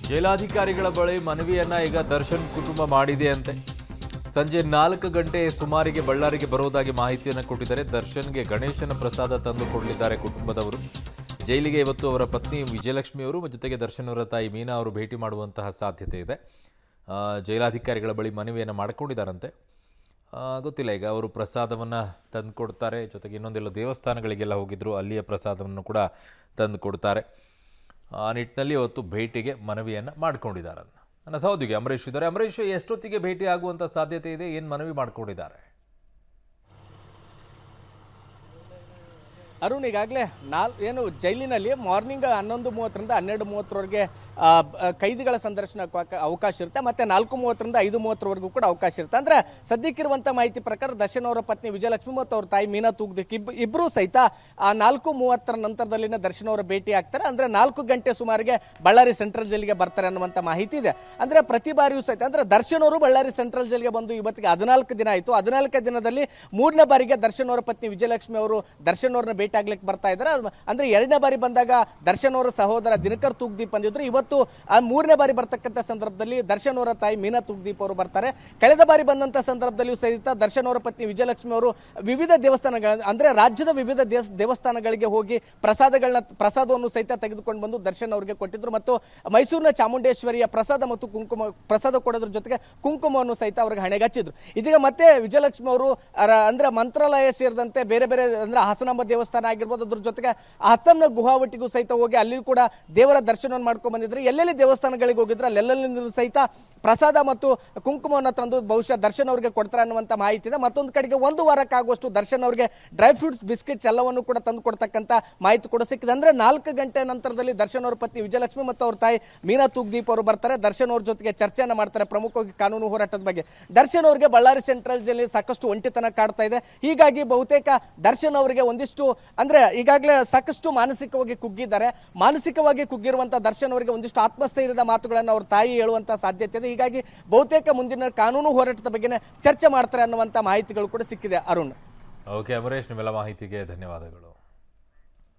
ಜೈಲಾಧಿಕಾರಿಗಳ ಬಳಿ ಮನವಿಯನ್ನ ಈಗ ದರ್ಶನ್ ಕುಟುಂಬ ಮಾಡಿದೆ ಅಂತೆ. ಸಂಜೆ 4 ಗಂಟೆ ಸುಮಾರಿಗೆ ಬಳ್ಳಾರಿಗೆ ಬರೋದಾಗಿ ಮಾಹಿತಿಯನ್ನು ಕೊಟ್ಟಿದ್ದಾರೆ. ದರ್ಶನ್ಗೆ ಗಣೇಶನ ಪ್ರಸಾದ ತಂದು ಕೊಡಲಿದ್ದಾರೆ ಕುಟುಂಬದವರು. ಜೈಲಿಗೆ ಇವತ್ತು ಅವರ ಪತ್ನಿ ವಿಜಯಲಕ್ಷ್ಮಿ ಅವರು ಜೊತೆಗೆ ದರ್ಶನ್ ಅವರ ತಾಯಿ ಮೀನಾ ಅವರು ಭೇಟಿ ಮಾಡುವಂತಹ ಸಾಧ್ಯತೆ ಇದೆ. ಜೈಲಾಧಿಕಾರಿಗಳ ಬಳಿ ಮನವಿಯನ್ನು ಮಾಡಿಕೊಂಡಿದ್ದಾರಂತೆ. ಗೊತ್ತಿಲ್ಲ, ಈಗ ಅವರು ಪ್ರಸಾದವನ್ನು ತಂದು ಕೊಡ್ತಾರೆ. ಜೊತೆಗೆ ಇನ್ನೊಂದೆಲ್ಲ ದೇವಸ್ಥಾನಗಳಿಗೆಲ್ಲ ಹೋಗಿದ್ರು, ಅಲ್ಲಿಯ ಪ್ರಸಾದವನ್ನು ಕೂಡ ತಂದು ಕೊಡ್ತಾರೆ. ಆ ನಿಟ್ಟಿನಲ್ಲಿ ಇವತ್ತು ಭೇಟಿಗೆ ಮನವಿಯನ್ನು ಮಾಡಿಕೊಂಡಿದ್ದಾರೆ. ನನ್ನ ಸಹೋದರಿ ಅಂಬರೀಷ್ ಇದ್ದಾರೆ. ಅಂಬರೀಷ್, ಎಷ್ಟೊತ್ತಿಗೆ ಭೇಟಿ ಆಗುವಂಥ ಸಾಧ್ಯತೆ ಇದೆ? ಏನು ಮನವಿ ಮಾಡಿಕೊಂಡಿದ್ದಾರೆ? ಅರುಣ್, ಈಗಾಗಲೇ ಏನು ಜೈಲಿನಲ್ಲಿ ಮಾರ್ನಿಂಗ್ 11:30ರಿಂದ 12:30ವರೆಗೆ ಕೈದಿಗಳ ಸಂದರ್ಶನಕ್ಕೆ ಅವಕಾಶ ಇರುತ್ತೆ. ಮತ್ತೆ 4:30ರಿಂದ 5:30ವರೆಗೂ ಕೂಡ ಅವಕಾಶ ಇರುತ್ತೆ. ಅಂದ್ರೆ ಸದ್ಯಕ್ಕಿರುವಂಥ ಮಾಹಿತಿ ಪ್ರಕಾರ ದರ್ಶನ್ ಅವರ ಪತ್ನಿ ವಿಜಯಲಕ್ಷ್ಮಿ ಮತ್ತು ಅವ್ರ ತಾಯಿ ಮೀನಾ ತೂಗ್ದಿಕ್ ಇಬ್ಬರೂ ಸಹಿತ 4:30 ನಂತರದಲ್ಲಿನ ದರ್ಶನ್ ಅವರ ಭೇಟಿ ಆಗ್ತಾರೆ. ಅಂದ್ರೆ 4 ಗಂಟೆ ಸುಮಾರಿಗೆ ಬಳ್ಳಾರಿ ಸೆಂಟ್ರಲ್ ಜೈಲಿಗೆ ಬರ್ತಾರೆ ಅನ್ನುವಂಥ ಮಾಹಿತಿ ಇದೆ. ಅಂದ್ರೆ ಪ್ರತಿ ಬಾರಿಯೂ ಸಹಿತ ಅಂದ್ರೆ ದರ್ಶನ್ ಅವರು ಬಳ್ಳಾರಿ ಸೆಂಟ್ರಲ್ ಜೈಲಿಗೆ ಬಂದು ಇವತ್ತಿಗೆ 14 ದಿನ ಆಯಿತು. 14 ದಿನದಲ್ಲಿ 3ನೇ ಬಾರಿಗೆ ದರ್ಶನ್ ಅವರ ಪತ್ನಿ ವಿಜಯಲಕ್ಷ್ಮಿ ಅವರು ದರ್ಶನ್ ಅವ್ರನ್ನ ಭೇಟಿ ಆಗ್ಲಿಕ್ಕೆ ಬರ್ತಾ ಇದ್ದಾರೆ. ಅಂದ್ರೆ 2ನೇ ಬಾರಿ ಬಂದಾಗ ದರ್ಶನ್ ಅವರ ಸಹೋದರ ದಿನಕರ್ ತೂಗ್ದೀಪ್ ಬಂದಿದ್ರು. ಇವತ್ತು 3ನೇ ಬಾರಿ ಬರ್ತಕ್ಕಂಥ ಸಂದರ್ಭದಲ್ಲಿ ದರ್ಶನ್ ಅವರ ತಾಯಿ ಮೀನಾ ತೂಗ್ದೀಪ್ ಅವರು ಬರ್ತಾರೆ. ಕಳೆದ ಬಾರಿ ಬಂದಂತ ಸಂದರ್ಭದಲ್ಲಿಯೂ ಸಹಿತ ದರ್ಶನ್ ಅವರ ಪತ್ನಿ ವಿಜಯಲಕ್ಷ್ಮಿ ಅವರು ವಿವಿಧ ದೇವಸ್ಥಾನಗಳ ಅಂದ್ರೆ ರಾಜ್ಯದ ವಿವಿಧ ದೇವಸ್ಥಾನಗಳಿಗೆ ಹೋಗಿ ಪ್ರಸಾದವನ್ನು ಸಹಿತ ತೆಗೆದುಕೊಂಡು ಬಂದು ದರ್ಶನ್ ಅವರಿಗೆ ಕೊಟ್ಟಿದ್ರು. ಮತ್ತು ಮೈಸೂರಿನ ಚಾಮುಂಡೇಶ್ವರಿಯ ಪ್ರಸಾದ ಮತ್ತು ಪ್ರಸಾದ ಕೊಡೋದ್ರ ಜೊತೆಗೆ ಕುಂಕುಮವನ್ನು ಸಹಿತ ಅವ್ರಿಗೆ ಹಣೆಗೆ ಹಚ್ಚಿದ್ರು. ಇದೀಗ ಮತ್ತೆ ವಿಜಯಲಕ್ಷ್ಮಿ ಅವರು ಅಂದ್ರೆ ಮಂತ್ರಾಲಯ ಸೇರಿದಂತೆ ಬೇರೆ ಬೇರೆ ಅಂದ್ರೆ ಹಾಸನಾಂಬ ದೇವಸ್ಥಾನ ಆಗಿರ್ಬೋದು, ಅದ್ರ ಜೊತೆಗೆ ಅಸ್ಸಾಂನ ಗುವಾಹಟಿಗೂ ಸಹಿತ ಹೋಗಿ ಅಲ್ಲಿ ಕೂಡ ದೇವರ ದರ್ಶನವನ್ನು ಮಾಡ್ಕೊಂಡು ಬಂದಿದ್ರು. ಎಲ್ಲೆಲ್ಲಿ ದೇವಸ್ಥಾನಗಳಿಗೆ ಹೋಗಿದ್ರೆ ಅಲ್ಲೆಲ್ಲ ಸಹಿತ ಪ್ರಸಾದ ಮತ್ತು ಕುಂಕುಮವನ್ನು ತಂದು ಬಹುಶಃ ದರ್ಶನ್ ಅವರಿಗೆ ಕೊಡ್ತಾರೆ ಅನ್ನುವಂಥ ಮಾಹಿತಿ ಇದೆ. ಮತ್ತೊಂದು ಕಡೆಗೆ 1 ವಾರಕ್ಕಾಗುವಷ್ಟು ದರ್ಶನ್ ಅವರಿಗೆ ಡ್ರೈ ಫ್ರೂಟ್ಸ್, ಬಿಸ್ಕೆಟ್ಸ್ ಎಲ್ಲವನ್ನು ಕೂಡ ತಂದು ಕೊಡ್ತಕ್ಕಂಥ ಮಾಹಿತಿ ಕೂಡ ಸಿಕ್ಕಿದೆ. ಅಂದ್ರೆ 4 ಗಂಟೆ ನಂತರದಲ್ಲಿ ದರ್ಶನ್ ಅವರ ಪತ್ನಿ ವಿಜಯಲಕ್ಷ್ಮಿ ಮತ್ತು ಅವ್ರ ತಾಯಿ ಮೀನಾ ತೂಗ್ದೀಪ್ ಅವರು ಬರ್ತಾರೆ. ದರ್ಶನ್ ಅವ್ರ ಜೊತೆಗೆ ಚರ್ಚೆಯನ್ನು ಮಾಡ್ತಾರೆ, ಪ್ರಮುಖವಾಗಿ ಕಾನೂನು ಹೋರಾಟದ ಬಗ್ಗೆ. ದರ್ಶನ್ ಅವರಿಗೆ ಬಳ್ಳಾರಿ ಸೆಂಟ್ರಲ್ ಜೈಲಿನಲ್ಲಿ ಸಾಕಷ್ಟು ಒಂಟಿತನ ಕಾಡ್ತಾ ಇದೆ. ಹೀಗಾಗಿ ಬಹುತೇಕ ದರ್ಶನ್ ಅವರಿಗೆ ಒಂದಿಷ್ಟು ಅಂದ್ರೆ ಈಗಾಗಲೇ ಸಾಕಷ್ಟು ಮಾನಸಿಕವಾಗಿ ಕುಗ್ಗಿದ್ದಾರೆ. ಮಾನಸಿಕವಾಗಿ ಕುಗ್ಗಿರುವಂತಹ ದರ್ಶನ್ ಅವರಿಗೆ ಒಂದಿಷ್ಟು ಆತ್ಮಸ್ಥೈರ್ಯದ ಮಾತುಗಳನ್ನು ಅವ್ರ ತಾಯಿ ಹೇಳುವಂತ ಸಾಧ್ಯತೆ ಇದೆ. ಹೀಗಾಗಿ ಬಹುತೇಕ ಮುಂದಿನ ಕಾನೂನು ಹೋರಾಟದ ಬಗ್ಗೆ ಚರ್ಚೆ ಮಾಡ್ತಾರೆ ಅನ್ನುವಂತ ಮಾಹಿತಿಗಳು ಕೂಡ ಸಿಕ್ಕಿದೆ. ಅರುಣ್. ಓಕೆ ಅಂಬರೀಷ್, ನಿಮ್ಮೆಲ್ಲ ಮಾಹಿತಿಗೆ ಧನ್ಯವಾದಗಳು.